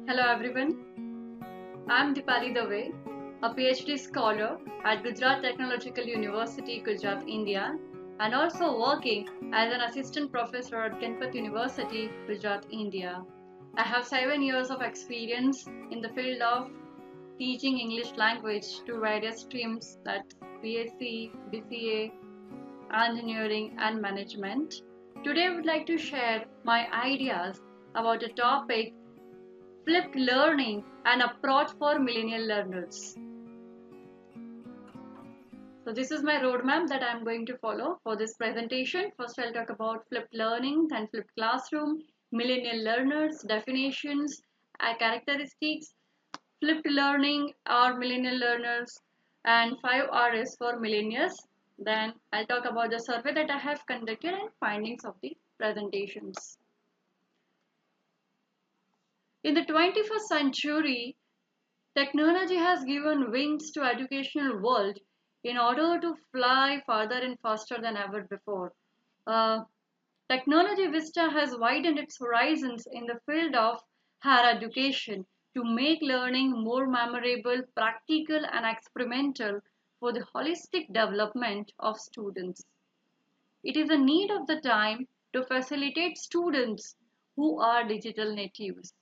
Hello everyone, I'm Dipali Dave, a PhD scholar at Gujarat Technological University, Gujarat, India, and also working as an assistant professor at Ganpat University, Gujarat, India. I have 7 years of experience in the field of teaching English language to various streams, that's BSc, BCA, engineering, and management. Today I would like to share my ideas about a topic flipped learning an approach for millennial learners. So this is my roadmap that I'm going to follow for this presentation. First I'll talk about flipped learning, then flipped classroom, millennial learners, definitions, characteristics, flipped learning or millennial learners, and 5 R's for millennials. Then I'll talk about the survey that I have conducted and findings of the presentations. In the 21st century, technology has given wings to educational world in order to fly farther and faster than ever before. Uh, Technology Vista has widened its horizons in the field of higher education to make learning more memorable, practical, and experimental for the holistic development of students. It is a need of the time to facilitate students who are digital natives.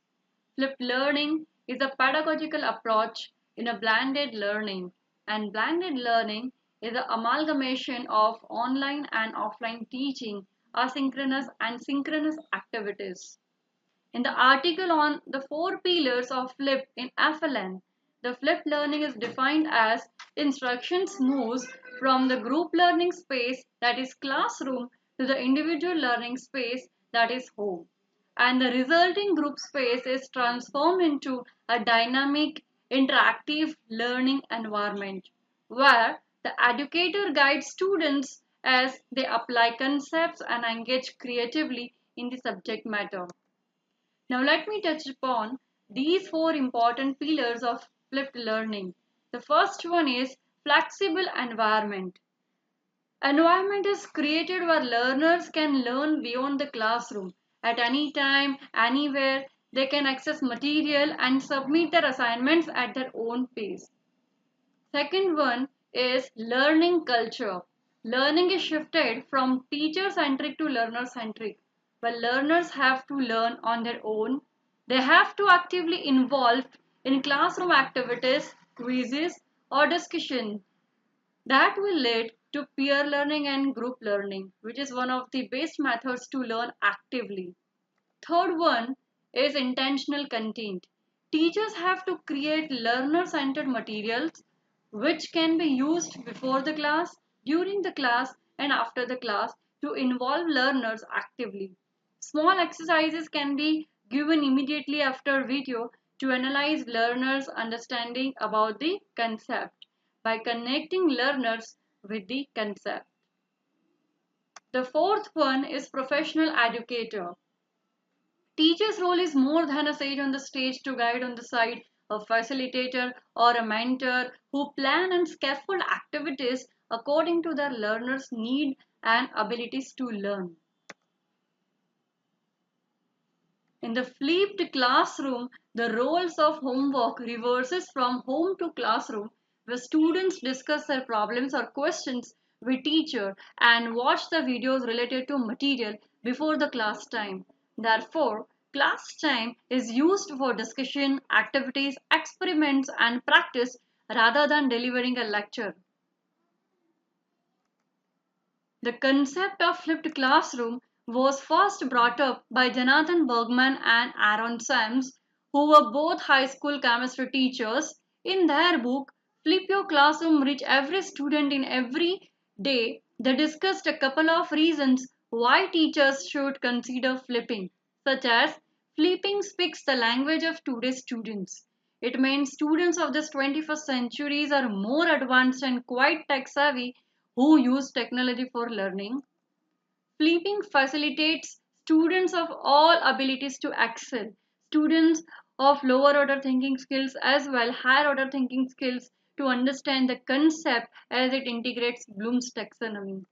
Flipped learning is a pedagogical approach in a blended learning, and blended learning is an amalgamation of online and offline teaching, asynchronous and synchronous activities. In the article on the 4 pillars of flipped in FLN, the flipped learning is defined as instructions moves from the group learning space, that is classroom, to the individual learning space, that is home, and the resulting group space is transformed into a dynamic, interactive learning environment where the educator guides students as they apply concepts and engage creatively in the subject matter. Now, let me touch upon these 4 important pillars of flipped learning. The first one is flexible environment. Environment is created where learners can learn beyond the classroom. At any time, anywhere, they can access material and submit their assignments at their own pace. Second one is learning culture. Learning is shifted from teacher-centric to learner-centric. But learners have to learn on their own. They have to actively involve in classroom activities, quizzes, or discussion that will lead to peer learning and group learning, which is one of the best methods to learn actively. Third one is intentional content. Teachers have to create learner-centered materials which can be used before the class, during the class, and after the class to involve learners actively. Small exercises can be given immediately after video to analyze learners' understanding about the concept by connecting learners with the concept. The fourth one is professional educator. Teacher's role is more than a sage on the stage to guide on the side, a facilitator or a mentor who plan and scaffold activities according to their learners' need and abilities to learn. In the flipped classroom, the roles of homework reverses from home to classroom, where students discuss their problems or questions with teacher and watch the videos related to material before the class time. Therefore, class time is used for discussion, activities, experiments, and practice rather than delivering a lecture. The concept of flipped classroom was first brought up by Jonathan Bergman and Aaron Sams, who were both high school chemistry teachers. In their book, Flip Your Classroom Reach Every Student in Every Day, they discussed a couple of reasons why teachers should consider flipping, such as flipping speaks the language of today's students. It means students of this 21st centuries are more advanced and quite tech savvy who use technology for learning. Flipping facilitates students of all abilities to excel. Students of lower order thinking skills as well higher order thinking skills to understand the concept as it integrates Bloom's taxonomy.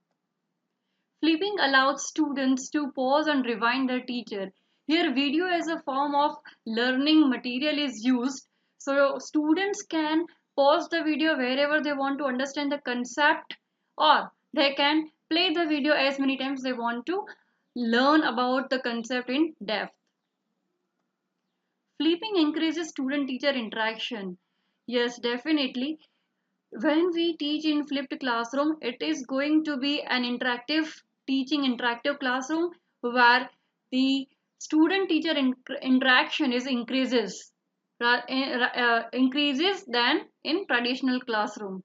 Flipping allows students to pause and rewind their teacher. Here, video as a form of learning material is used. So, students can pause the video wherever they want to understand the concept, or they can play the video as many times they want to learn about the concept in depth. Flipping increases student teacher interaction. Yes, definitely. When we teach in flipped classroom, it is going to be an interactive teaching, interactive classroom where the student teacher interaction is increases than in traditional classroom.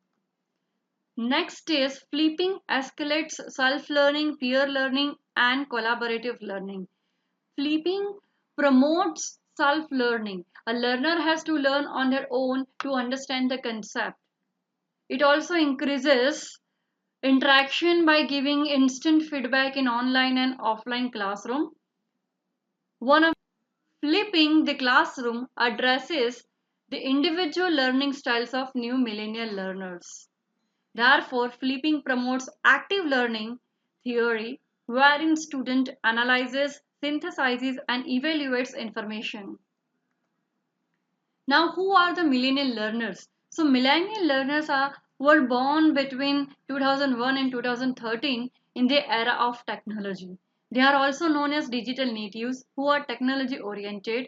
Next is flipping escalates self learning, peer learning, and collaborative learning. Flipping promotes self learning. A learner has to learn on their own to understand the concept. It also increases interaction by giving instant feedback in online and offline classroom. One of flipping the classroom addresses the individual learning styles of new millennial learners. Therefore, flipping promotes active learning theory wherein student analyzes, synthesizes and evaluates information. Now, who are the millennial learners? So, millennial learners were born between 2001 and 2013 in the era of technology. They are also known as digital natives who are technology oriented.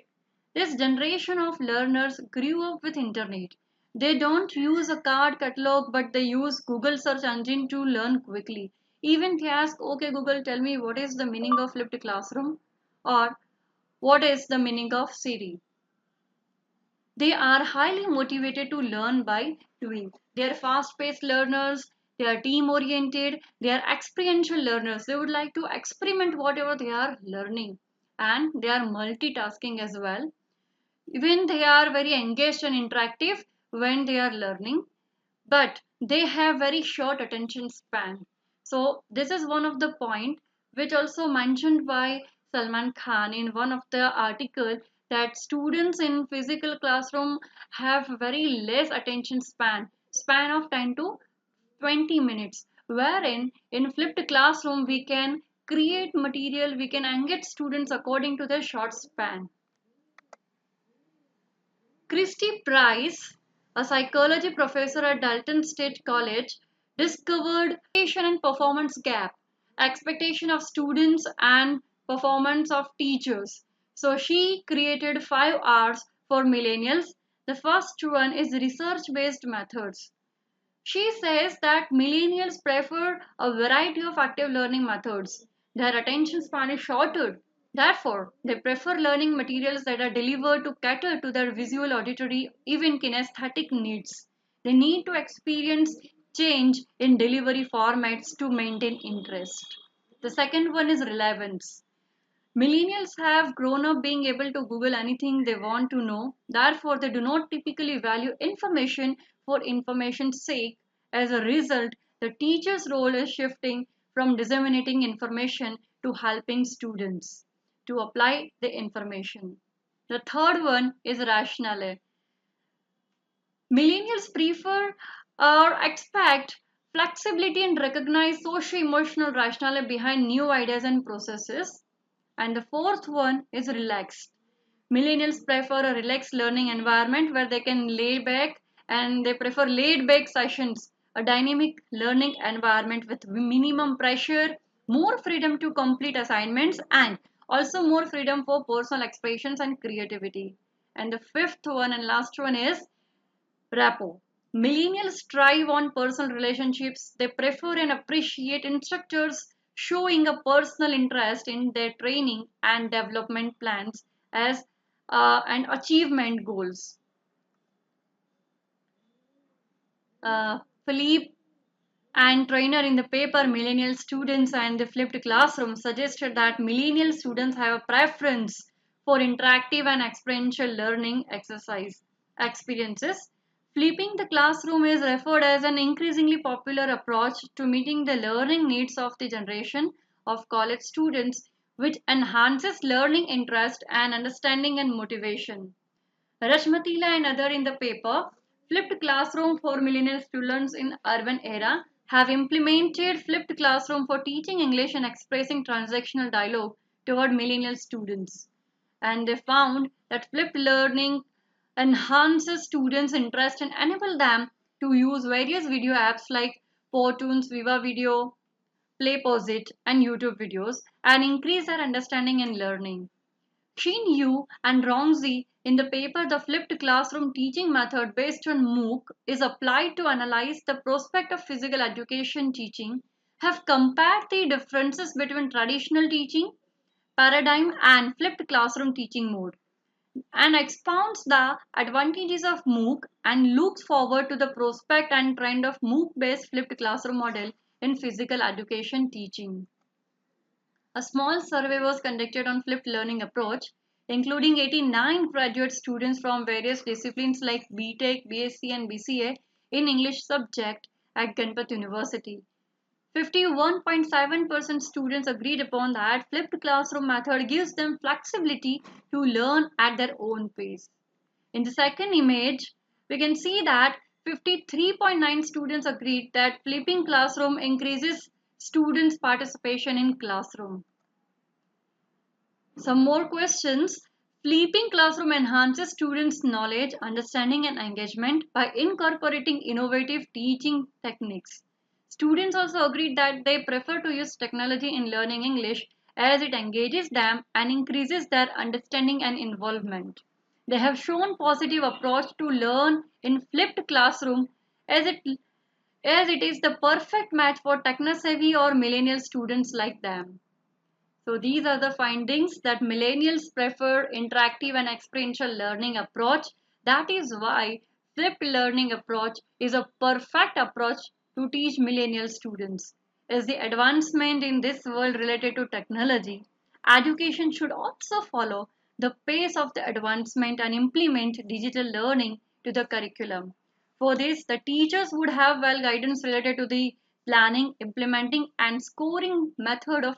This generation of learners grew up with internet. They don't use a card catalog but they use Google search engine to learn quickly. Even they ask, okay Google, tell me what is the meaning of flipped classroom or what is the meaning of Siri. They are highly motivated to learn by doing. They are fast paced learners, they are team oriented, they are experiential learners. They would like to experiment whatever they are learning, and they are multitasking as well. Even they are very engaged and interactive when they are learning, but they have very short attention span. So this is one of the point which also mentioned by Salman Khan in one of the article, that students in physical classroom have very less attention span of 10 to 20 minutes, wherein in flipped classroom we can create material, we can engage students according to their short span. Christy Price, a psychology professor at Dalton State College, discovered expectation and performance gap, expectation of students and performance of teachers. So she created 5 R's for millennials. The first one is research-based methods. She says that millennials prefer a variety of active learning methods. Their attention span is shorter. Therefore, they prefer learning materials that are delivered to cater to their visual, auditory, even kinesthetic needs. They need to experience change in delivery formats to maintain interest. The second one is relevance. Millennials have grown up being able to Google anything they want to know. Therefore, they do not typically value information for information's sake. As a result, the teacher's role is shifting from disseminating information to helping students to apply the information. The third one is rationale. Millennials prefer or expect flexibility and recognize socio-emotional rationale behind new ideas and processes. And the fourth one is relaxed. Millennials prefer a relaxed learning environment where they can lay back, and they prefer laid back sessions, a dynamic learning environment with minimum pressure, more freedom to complete assignments, and also more freedom for personal expressions and creativity. And the fifth one and last one is rapport. Millennials thrive on personal relationships. They prefer and appreciate instructors showing a personal interest in their training and development plans as and achievement goals. Philippe and trainer in the paper Millennial Students and the Flipped Classroom suggested that millennial students have a preference for interactive and experiential learning exercise experiences. Flipping the classroom is referred as an increasingly popular approach to meeting the learning needs of the generation of college students, which enhances learning interest and understanding and motivation. Rashmatila and other in the paper, flipped classroom for millennial students in urban era, have implemented flipped classroom for teaching English and expressing transactional dialogue toward millennial students. And they found that flipped learning enhances students' interest and enable them to use various video apps like Portunes, Viva Video, Play Posit, and YouTube videos and increase their understanding and learning. Shin Yu and Rongzi in the paper The Flipped Classroom Teaching Method based on MOOC is applied to analyze the prospect of physical education teaching, have compared the differences between traditional teaching paradigm and flipped classroom teaching mode and expounds the advantages of MOOC and looks forward to the prospect and trend of MOOC based flipped classroom model in physical education teaching. A small survey was conducted on flipped learning approach, including 89 graduate students from various disciplines like BTech, BSc, and BCA in English subject at Ganpat University. 51.7% students agreed upon that flipped classroom method gives them flexibility to learn at their own pace. In the second image, we can see that 53.9 students agreed that flipping classroom increases students' participation in classroom. Some more questions. Flipping classroom enhances students' knowledge, understanding, and engagement by incorporating innovative teaching techniques. Students also agreed that they prefer to use technology in learning English as it engages them and increases their understanding and involvement. They have shown positive approach to learn in flipped classroom as it is the perfect match for techno-savvy or millennial students like them. So these are the findings that millennials prefer interactive and experiential learning approach. That is why flipped learning approach is a perfect approach to teach millennial students. As the advancement in this world related to technology, education should also follow the pace of the advancement and implement digital learning to the curriculum. For this, the teachers would have well guidance related to the planning, implementing, and scoring method of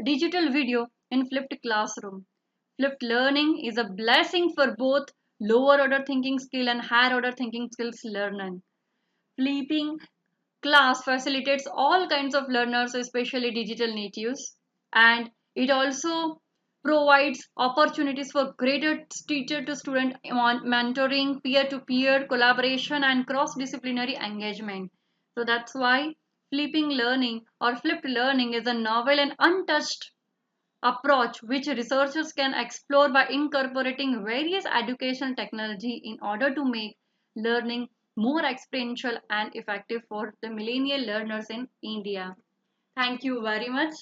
digital video in flipped classroom. Flipped learning is a blessing for both lower order thinking skill and higher order thinking skills learning. Flipping class facilitates all kinds of learners, especially digital natives, and it also provides opportunities for greater teacher to student mentoring, peer to peer collaboration, and cross disciplinary engagement. So that's why flipping learning or flipped learning is a novel and untouched approach which researchers can explore by incorporating various educational technology in order to make learning more experiential and effective for the millennial learners in India. Thank you very much.